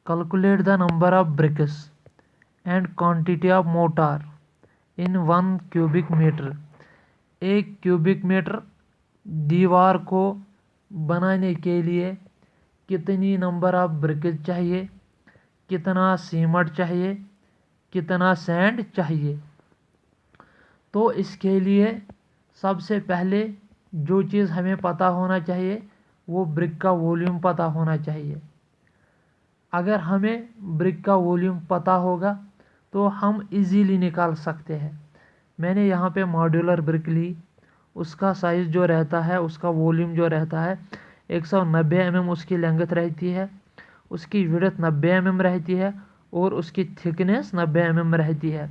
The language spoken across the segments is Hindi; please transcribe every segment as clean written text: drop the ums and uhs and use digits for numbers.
Calculate the number of bricks and quantity of mortar in 1 cubic meter। 1 cubic meter दीवार को बनाने के लिए कितनी नंबर ऑफ ब्रिक्स चाहिए, कितना सीमेंट चाहिए, कितना सैंड चाहिए। तो इसके लिए सबसे पहले जो चीज़ हमें पता होना चाहिए वो ब्रिक का वॉल्यूम पता होना चाहिए। अगर हमें ब्रिक का वॉल्यूम पता होगा तो हम इजीली निकाल सकते हैं। मैंने यहाँ पे मॉड्यूलर ब्रिक ली, उसका साइज़ जो रहता है, उसका वॉल्यूम जो रहता है 190 mm उसकी लेंथ रहती है, उसकी विड्थ 90 mm रहती है और उसकी थिकनेस 90 mm रहती है।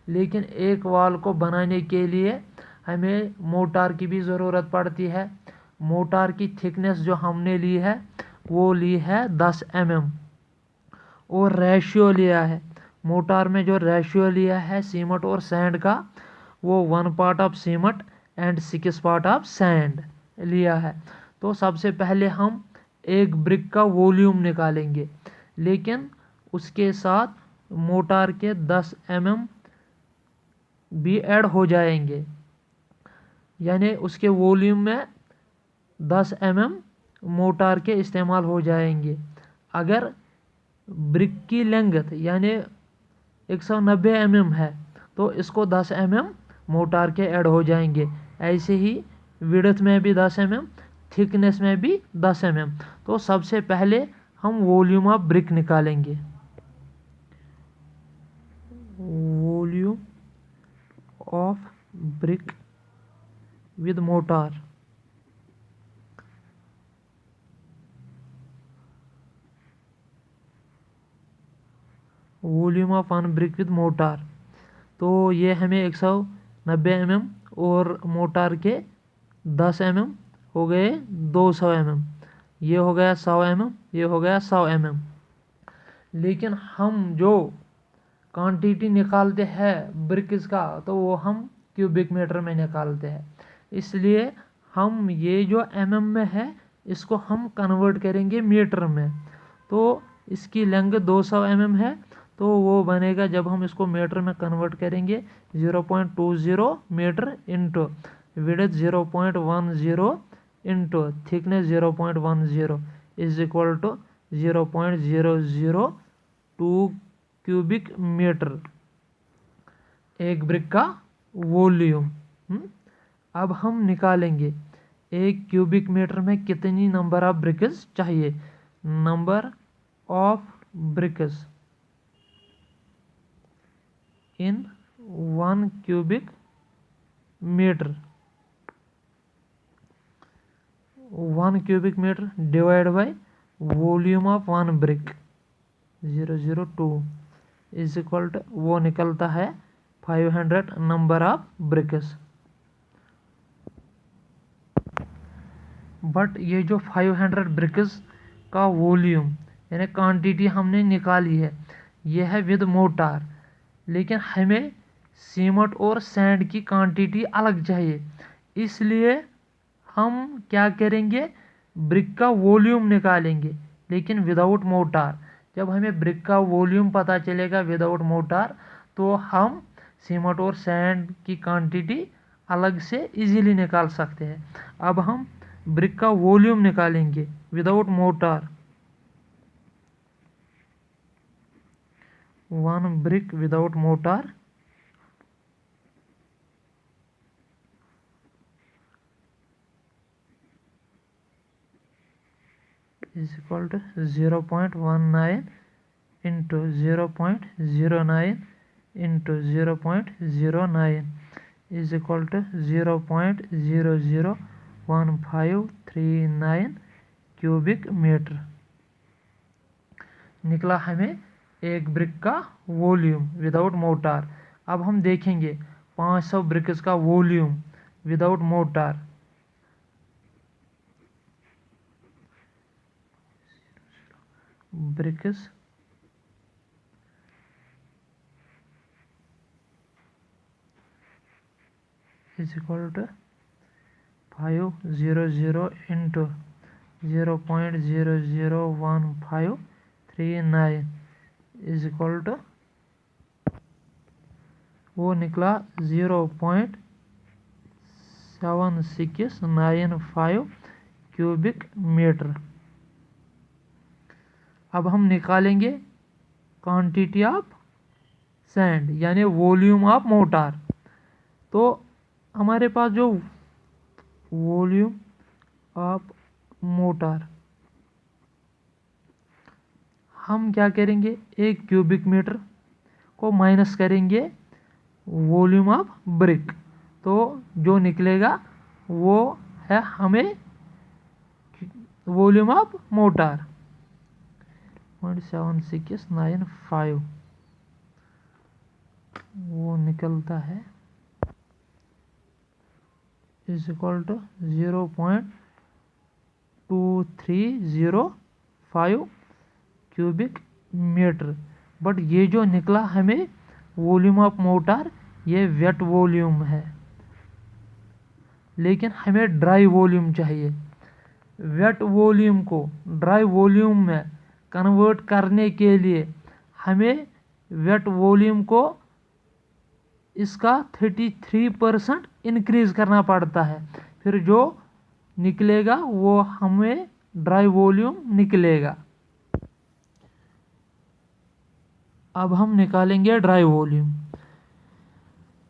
लेकिन एक वॉल को बनाने के लिए हमें मोटार की भी ज़रूरत पड़ती है। मोटार की थिकनेस जो हमने ली है वो ली है 10 mm और रेशियो लिया है, मोटार में जो रेशियो लिया है सीमेंट और सैंड का वो 1 part of cement and 6 part of sand लिया है। तो सबसे पहले हम एक ब्रिक का वॉल्यूम निकालेंगे, लेकिन उसके साथ मोटार के 10 mm भी ऐड हो जाएंगे, यानी उसके वॉल्यूम में 10 mm मोटार के इस्तेमाल हो जाएंगे। अगर ब्रिक की लेंथ यानी 190 mm है तो इसको 10 mm मोटार के ऐड हो जाएंगे। ऐसे ही विड्थ में भी 10 mm, थिकनेस में भी 10 mm। तो सबसे पहले हम वॉल्यूम ऑफ ब्रिक निकालेंगे। Volume of brick with motor. Volume of one brick with motor, तो ये हमें 190 mm और मोटार के 10 mm हो गए 200 mm, ये हो गया 100 mm, ये हो गया 100 mm। लेकिन हम जो क्वांटिटी निकालते हैं ब्रिक्स का तो वो हम क्यूबिक मीटर में निकालते हैं, इसलिए हम ये जो mm में है इसको हम कन्वर्ट करेंगे मीटर में। तो इसकी लेंथ 200 mm है, तो वो बनेगा जब हम इसको मीटर में कन्वर्ट करेंगे 0.20 metre into width 0.10 into thickness 0.10 is equal to 0.002 cubic metre, एक ब्रिक का वॉल्यूम। अब हम निकालेंगे 1 क्यूबिक मीटर में कितनी नंबर ऑफ ब्रिक्स चाहिए। Number of bricks in 1 cubic metre, 1 cubic metre divide by volume of 1 brick 002 is equal to वो निकलता है 500 नंबर ऑफ ब्रिक्स। बट ये जो 500 ब्रिक्स का वॉल्यूम यानी क्वांटिटी हमने निकाली है ये है विद मोटार, लेकिन हमें सीमेंट और सैंड की क्वांटिटी अलग चाहिए, इसलिए हम क्या करेंगे ब्रिक का वॉल्यूम निकालेंगे लेकिन विदाउट मोटार। जब हमें ब्रिक का वॉल्यूम पता चलेगा विदाउट मोटार तो हम सीमेंट और सैंड की क्वांटिटी अलग से इजीली निकाल सकते हैं। अब हम ब्रिक का वॉल्यूम निकालेंगे without motor. 1 brick without mortar is equal to 0.19 into 0.09 into 0.09 is equal to 0.001539 cubic metre निकला हमें एक ब्रिक का वॉल्यूम विदाउट मोटार। अब हम देखेंगे 500 ब्रिक्स का volume without mortar. Bricks is equal to 500 into 0.001539 39 is equal to वो निकला 0.7695 क्यूबिक मीटर। अब हम निकालेंगे क्वांटिटी ऑफ सैंड यानी वॉल्यूम ऑफ मोटार। तो हमारे पास जो वॉल्यूम ऑफ मोटार हम क्या करेंगे, 1 क्यूबिक मीटर को माइनस करेंगे वॉल्यूम ऑफ ब्रिक, तो जो निकलेगा वो है हमें वॉल्यूम ऑफ मोटार 0.7695 वो निकलता है is equal to 0.2305 cubic metre. But ये जो निकला हमें वॉल्यूम ऑफ मोटार ये वेट वॉल्यूम है, लेकिन हमें ड्राई वॉल्यूम चाहिए। वेट वॉल्यूम को ड्राई वॉल्यूम में कन्वर्ट करने के लिए हमें वेट वॉल्यूम को इसका 33% इंक्रीज करना पड़ता है, फिर जो निकलेगा वो हमें ड्राई वॉल्यूम निकलेगा। अब हम निकालेंगे ड्राई वॉल्यूम।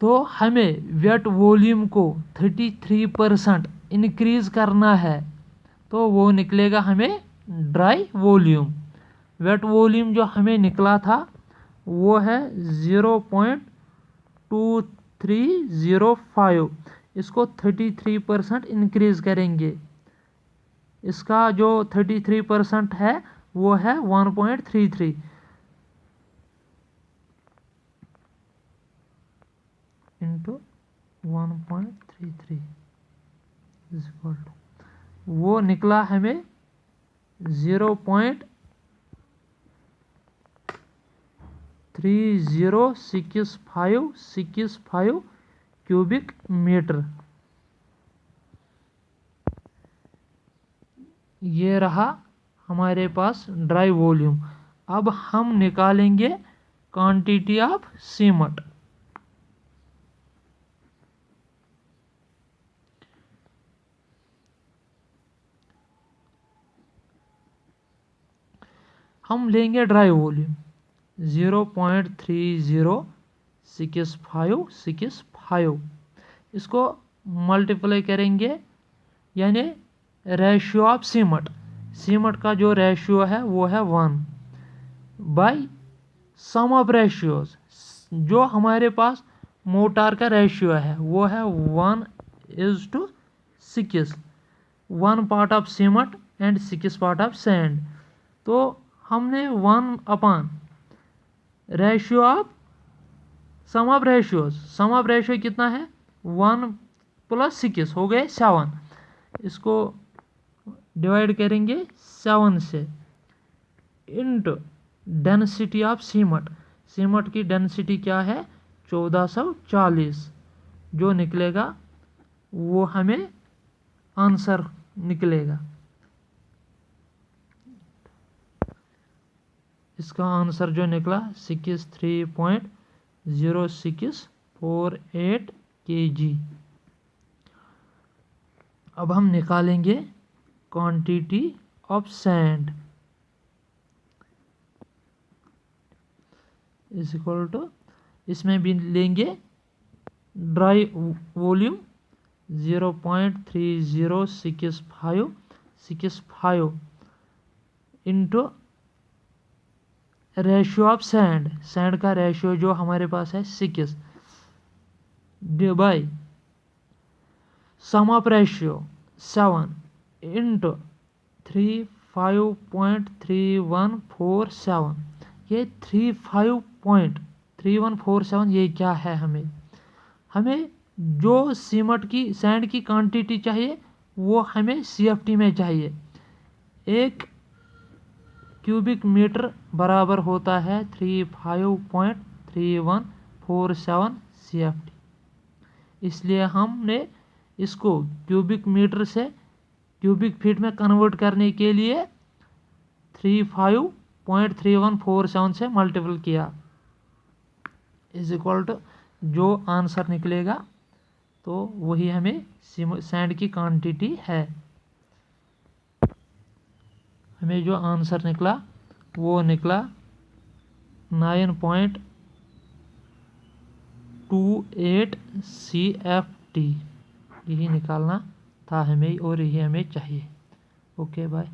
तो हमें वेट वॉल्यूम को 33% इंक्रीज करना है, तो वो निकलेगा हमें ड्राई वॉल्यूम। वेट वॉल्यूम जो हमें निकला था वो है 0.2305, इसको 33% इंक्रीज करेंगे। इसका जो 33% है वो है 1.33 इंटू 1.33 वो निकला हमें 0.3065 क्यूबिक मीटर। ये रहा हमारे पास ड्राई वॉल्यूम। अब हम निकालेंगे क्वांटिटी ऑफ सीमेंट। हम लेंगे ड्राई वॉल्यूम 0.306565, इसको मल्टीप्लाई करेंगे यानी रेशियो ऑफ सीमेंट। सीमेंट का जो रेशियो है वो है 1 बाई सम ऑफ रेशियोज। जो हमारे पास मोटार का रेशियो है वो है 1:6, 1 part of cement and 6 part of sand. तो हमने 1 upon ratio of sum of ratios, sum of ratio कितना है 1 + 6 हो गए 7, इसको डिवाइड करेंगे 7 से into density of cement. Cement की डेंसिटी क्या है 1440, जो निकलेगा वो हमें आंसर निकलेगा। इसका आंसर जो निकला 63.0648 kg। अब हम निकालेंगे quantity of sand is equal to, इसमें भी लेंगे dry volume 0.3065 into ratio of sand. Sand का रेशियो जो हमारे पास है 6 by sum of ratio 7 into 35.3147। ये 35.3147 ये क्या है, हमें जो सीमेंट की सैंड की क्वांटिटी चाहिए वो हमें CFT में चाहिए। 1 क्यूबिक मीटर बराबर होता है 35.3147 CFT। इसलिए हमने इसको क्यूबिक मीटर से क्यूबिक फीट में कन्वर्ट करने के लिए 35 0.3147 से मल्टीपल किया इज इक्वल टू जो आंसर निकलेगा तो वही हमें सैंड की क्वांटिटी है। हमें जो आंसर निकला वो निकला 9.28 CFT। यही निकालना था हमें और यही हमें चाहिए। Okay bye.